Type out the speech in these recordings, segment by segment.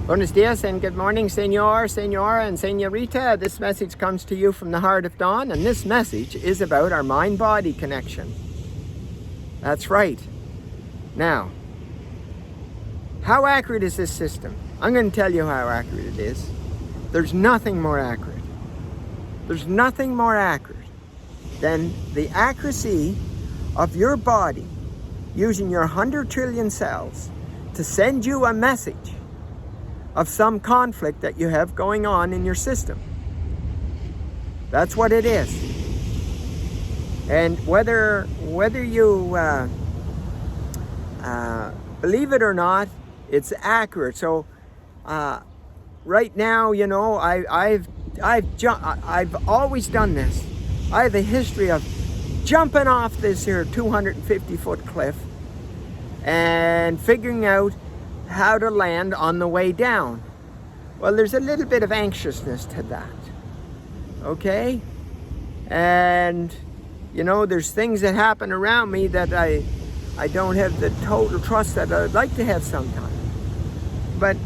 Buenos dias and good morning, senor, senora, and senorita. This message comes to you from the heart of Dawn, and this message is about our mind-body connection. That's right. Now, how accurate is this system? I'm going to tell you how accurate it is. There's nothing more accurate. There's nothing more accurate than the accuracy of your body using your 100 trillion cells to send you a message of some conflict that you have going on in your system. That's what it is. And whether you believe it or not, it's accurate. So right now, you know, I've always done this. I have a history of jumping off this here 250-foot cliff and figuring out how to land on the way down. Well, there's a little bit of anxiousness to that, okay? And, you know, there's things that happen around me that I don't have the total trust that I'd like to have sometimes. But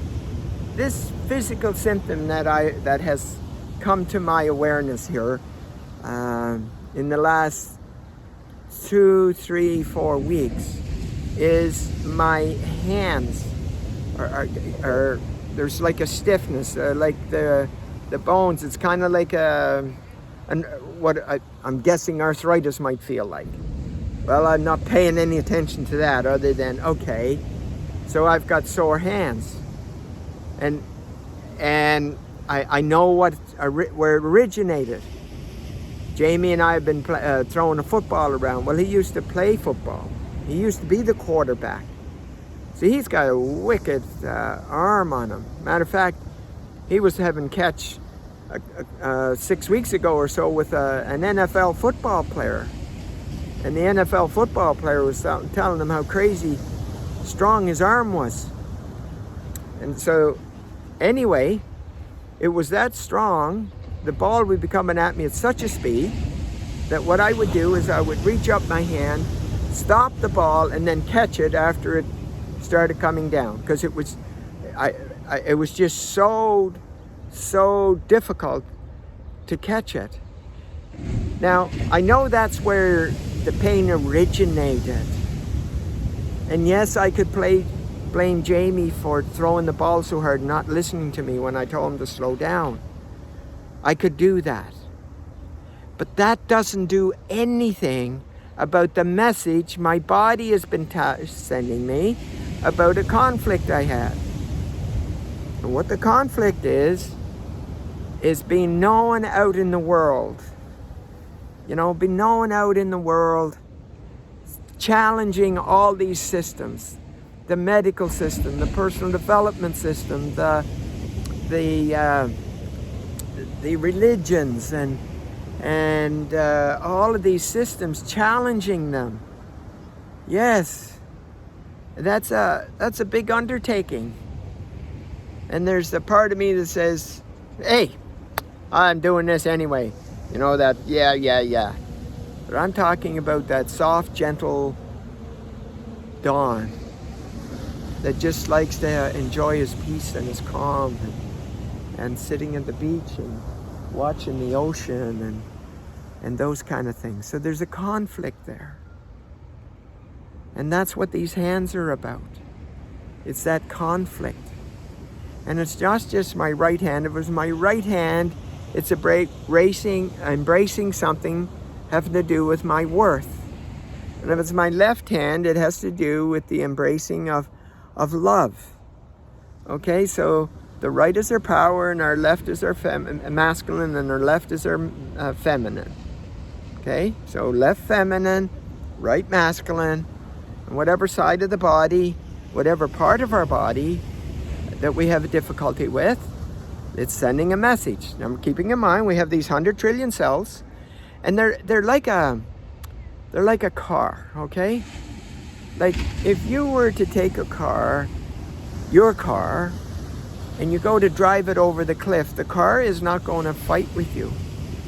this physical symptom that has come to my awareness here in the last 2, 3, 4 weeks is my hands are there's like a stiffness, like the bones. It's kind of like I'm guessing arthritis might feel like. Well, I'm not paying any attention to that other than, okay, so I've got sore hands. And I know where it originated. Jamie and I have been throwing a football around. Well, he used to play football. He used to be the quarterback. See, he's got a wicked arm on him. Matter of fact, he was having catch 6 weeks ago or so with an NFL football player. And the NFL football player was telling him how crazy strong his arm was. And so, anyway, it was that strong, the ball would be coming at me at such a speed that what I would do is I would reach up my hand, stop the ball, and then catch it after it started coming down, because it was just so difficult to catch it. Now, I know that's where the pain originated. And yes, I could blame Jamie for throwing the ball so hard, not listening to me when I told him to slow down. I could do that. But that doesn't do anything about the message my body has been sending me about a conflict I had. And what the conflict is being known out in the world. You know, being known out in the world, challenging all these systems, the medical system, the personal development system, the religions, and all of these systems, challenging them. Yes, that's a big undertaking. And there's the part of me that says, hey, I'm doing this anyway. You know, that, yeah. But I'm talking about that soft, gentle Dawn that just likes to enjoy his peace and his calm and sitting at the beach and watching the ocean and those kind of things. So there's a conflict there. And that's what these hands are about. It's that conflict. And it's not just my right hand. If it was my right hand, it's embracing something having to do with my worth. And if it's my left hand, it has to do with the embracing of love. Okay, so the right is our power, and our left is our masculine, and our left is our feminine. Okay, so left feminine, right masculine, and whatever side of the body, whatever part of our body that we have a difficulty with, it's sending a message. Now, keeping in mind, we have these 100 trillion cells, and they're like a car, okay? Like, if you were to take a car, your car, and you go to drive it over the cliff, the car is not going to fight with you.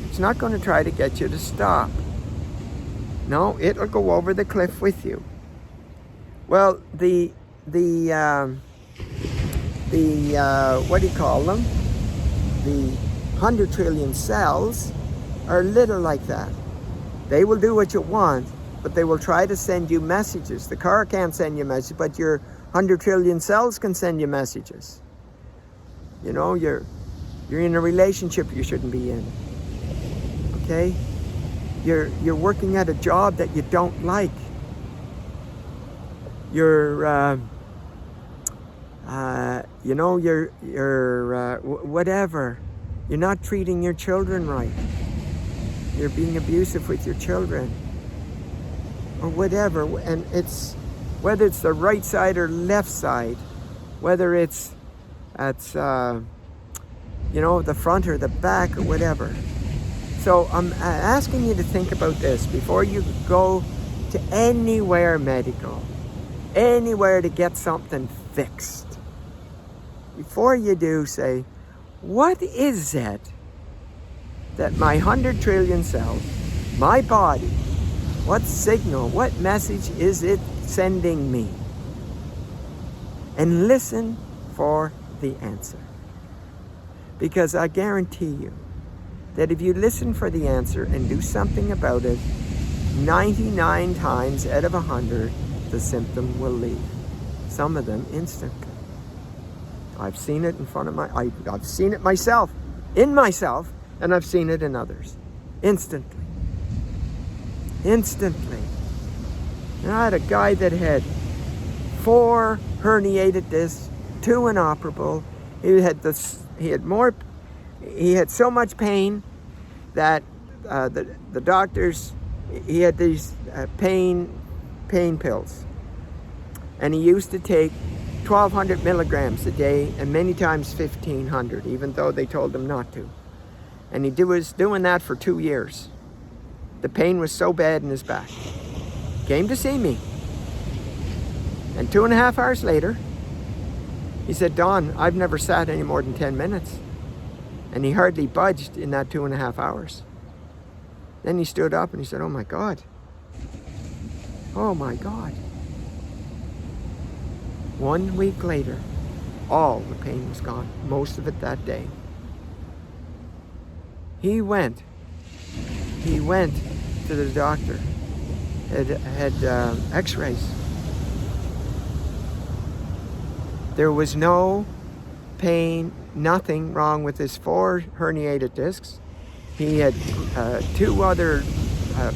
It's not going to try to get you to stop. No, it'll go over the cliff with you. Well, the the what do you call them? The 100 trillion cells are little like that. They will do what you want, but they will try to send you messages. The car can't send you messages, but your 100 trillion cells can send you messages. You know, you're in a relationship you shouldn't be in. Okay? You're working at a job that you don't like. You're whatever. You're not treating your children right. You're being abusive with your children. Or whatever. And it's, whether it's the right side or left side, whether it's the front or the back or whatever. So I'm asking you to think about this before you go to anywhere medical, anywhere to get something fixed. Before you do, say, what is it that my 100 trillion cells, my body, what signal, what message is it sending me? And listen for the answer. Because I guarantee you that if you listen for the answer and do something about it, 99 times out of 100, the symptom will leave. Some of them instantly. I've seen it in front of I've seen it myself, in myself, and I've seen it in others. Instantly. Instantly. And I had a guy that had 4 herniated discs, 2 inoperable. He had so much pain that the doctors, he had these pain pills. And he used to take 1,200 milligrams a day and many times 1,500, even though they told him not to. And he was doing that for 2 years. The pain was so bad in his back. Came to see me. And 2.5 hours later, he said, Don, I've never sat any more than 10 minutes. And he hardly budged in that 2.5 hours. Then he stood up and he said, oh my God. Oh my God. 1 week later, all the pain was gone, most of it that day. He went to the doctor, had x-rays. There was no pain, nothing wrong with his 4 herniated discs. He had 2 other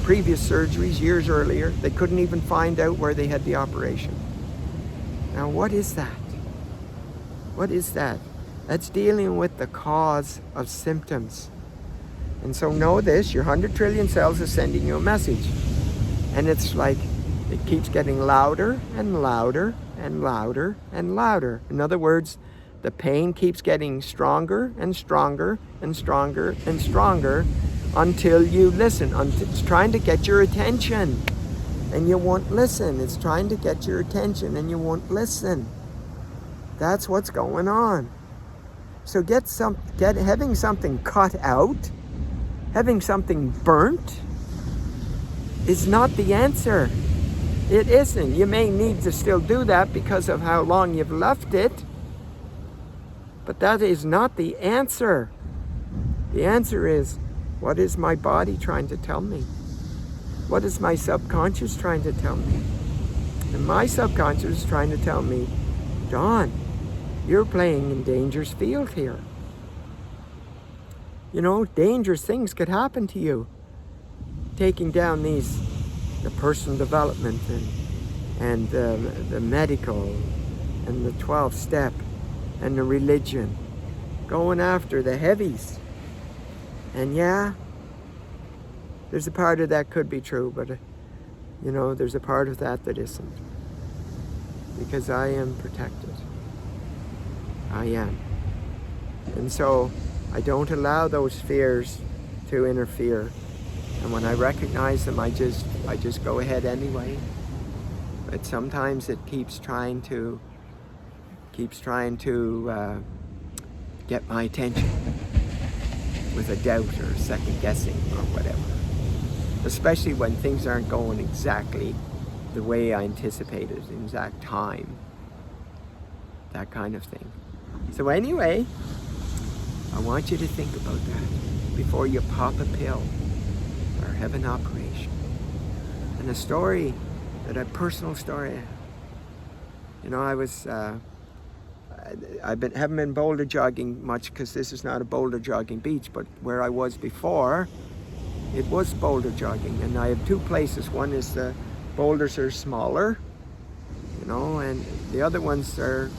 previous surgeries years earlier. They couldn't even find out where they had the operation. Now, what is that? What is that? That's dealing with the cause of symptoms. And so know this, your 100 trillion cells is sending you a message. And it's like, it keeps getting louder and louder and louder and louder. In other words, the pain keeps getting stronger and stronger and stronger and stronger until you listen. It's trying to get your attention. And you won't listen. It's trying to get your attention and you won't listen. That's what's going on. So having something cut out, having something burnt, is not the answer. It isn't. You may need to still do that because of how long you've left it, but that is not the answer. The answer is, what is my body trying to tell me? What is my subconscious trying to tell me? And my subconscious is trying to tell me, Don, you're playing in dangerous field here. You know, dangerous things could happen to you. Taking down the personal development and the medical and the 12-step and the religion. Going after the heavies. And yeah, there's a part of that could be true, but there's a part of that isn't. Because I am protected. I am. And so I don't allow those fears to interfere. And when I recognize them, I just go ahead anyway. But sometimes it keeps trying to get my attention with a doubt or second guessing or whatever. Especially when things aren't going exactly the way I anticipated, in exact time. That kind of thing. So anyway, I want you to think about that before you pop a pill or have an operation. And a story, a personal story. You know, haven't been boulder jogging much because this is not a boulder jogging beach, but where I was before, it was boulder jogging. And I have two places. One is the boulders are smaller, you know, and the other ones are,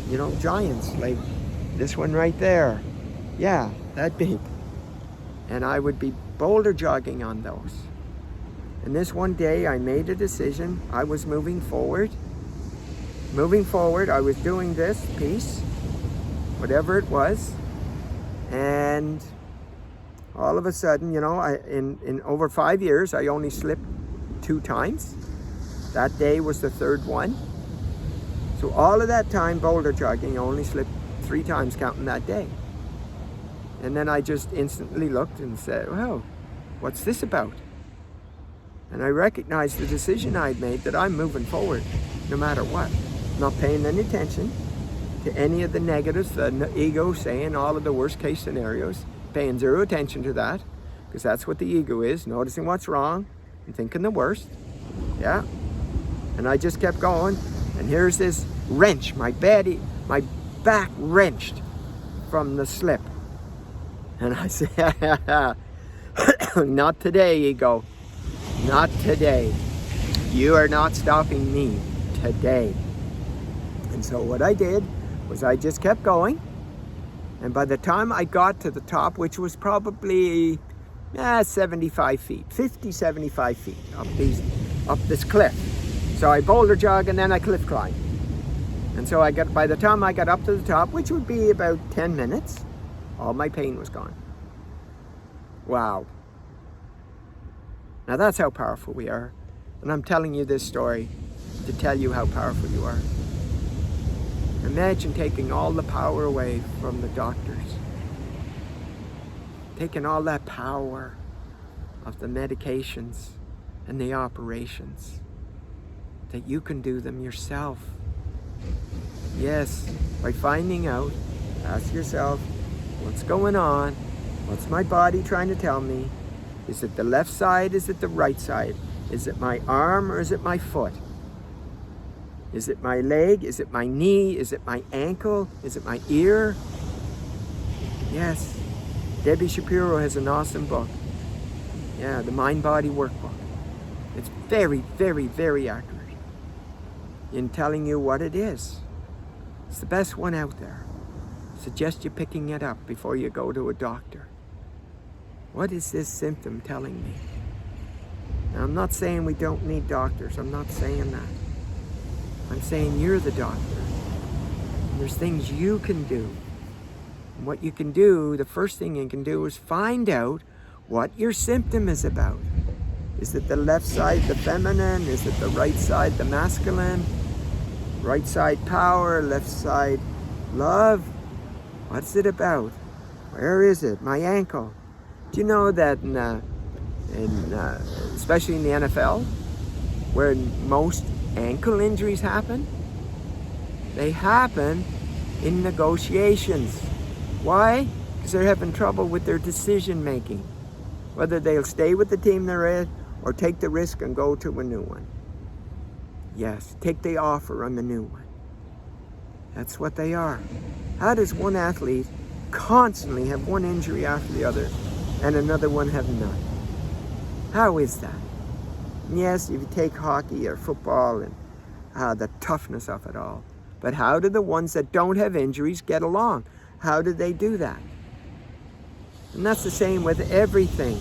you know, giants, like this one right there. Yeah, that big. And I would be boulder jogging on those. And this one day I made a decision. I was moving forward. I was doing this piece, whatever it was. And all of a sudden, you know, in over 5 years, I only slipped 2 times. That day was the 3rd one. So all of that time boulder jogging, I only slipped 3 times counting that day. And then I just instantly looked and said, well, what's this about? And I recognized the decision I'd made that I'm moving forward no matter what. Not paying any attention to any of the negatives, the ego saying all of the worst case scenarios, paying 0 attention to that, because that's what the ego is, noticing what's wrong and thinking the worst. Yeah. And I just kept going. And here's this wrench, my back wrenched from the slip. And I said, not today, ego. Not today. You are not stopping me today. And so what I did was I just kept going. And by the time I got to the top, which was probably 75 feet, 50, 75 feet up this cliff. So I boulder jog and then I cliff climb. And so by the time I got up to the top, which would be about 10 minutes, all my pain was gone. Wow. Now that's how powerful we are. And I'm telling you this story to tell you how powerful you are. Imagine taking all the power away from the doctors. Taking all that power of the medications and the operations. That you can do them yourself. Yes, by finding out, ask yourself, what's going on? What's my body trying to tell me? Is it the left side? Is it the right side? Is it my arm or is it my foot? Is it my leg? Is it my knee? Is it my ankle? Is it my ear? Yes. Debbie Shapiro has an awesome book. Yeah, the Mind Body Workbook. It's very, very, very accurate in telling you what it is. It's the best one out there. Suggest you picking it up before you go to a doctor. What is this symptom telling me? Now, I'm not saying we don't need doctors. I'm not saying that. I'm saying you're the doctor. And there's things you can do. And what you can do, the first thing you can do is find out what your symptom is about. Is it the left side, the feminine? Is it the right side, the masculine? Right side power, left side love? What's it about? Where is it? My ankle. Do you know that especially in the NFL, where most ankle injuries happen? They happen in negotiations. Why? Because they're having trouble with their decision making. Whether they'll stay with the team they're at or take the risk and go to a new one. Yes, take the offer on the new one. That's what they are. How does one athlete constantly have one injury after the other and another one have none? How is that? And yes, if you take hockey or football and the toughness of it all. But how do the ones that don't have injuries get along? How do they do that? And that's the same with everything.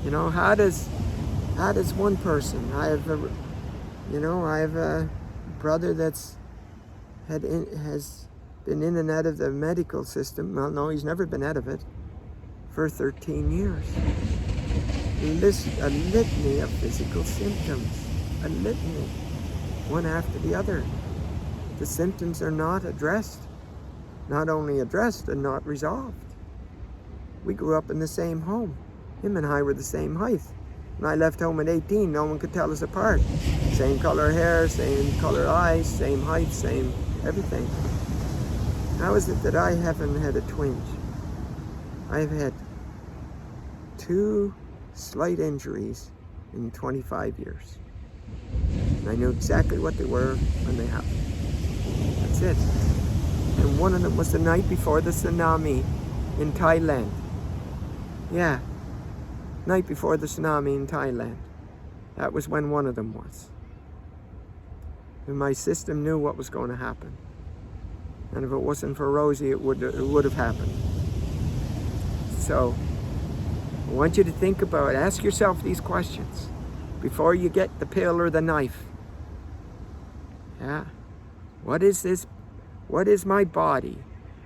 You know, how does one person? I have a brother that's has been in and out of the medical system. Well, no, he's never been out of it for 13 years. A litany of physical symptoms, a litany, one after the other. The symptoms are not addressed, not only addressed and not resolved. We grew up in the same home. Him and I were the same height. When I left home at 18, no one could tell us apart. Same color hair, same color eyes, same height, same everything. How is it that I haven't had a twinge? I've had 2 slight injuries in 25 years. And I knew exactly what they were when they happened. That's it. And one of them was the night before the tsunami in Thailand. Yeah, night before the tsunami in Thailand. That was when one of them was. And my system knew what was going to happen. And if it wasn't for Rosie, it would have happened. So, I want you to think about it. Ask yourself these questions before you get the pill or the knife. Yeah. What is this? What is my body?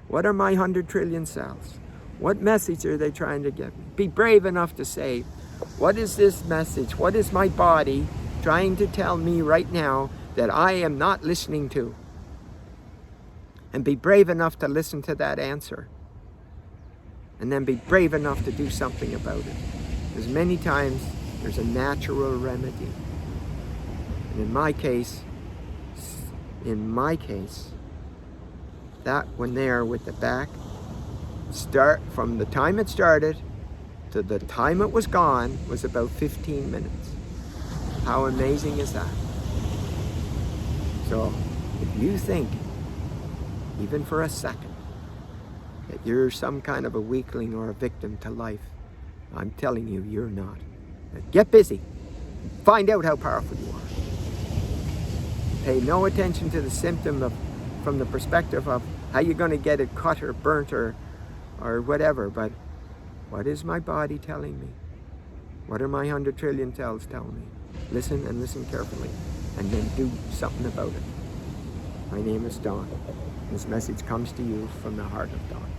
What are my 100 trillion cells? What message are they trying to give me? Be brave enough to say, what is this message? What is my body trying to tell me right now that I am not listening to? And be brave enough to listen to that answer. And then be brave enough to do something about it. Because many times there's a natural remedy. And in my case, that one there with the back, start from the time it started to the time it was gone was about 15 minutes. How amazing is that? So if you think, even for a second, that you're some kind of a weakling or a victim to life, I'm telling you, you're not. Get busy. Find out how powerful you are. Pay no attention to the symptom from the perspective of how you're going to get it cut or burnt or whatever, but what is my body telling me? What are my 100 trillion cells telling me? Listen and listen carefully, and then do something about it. My name is Don. This message comes to you from the heart of Don.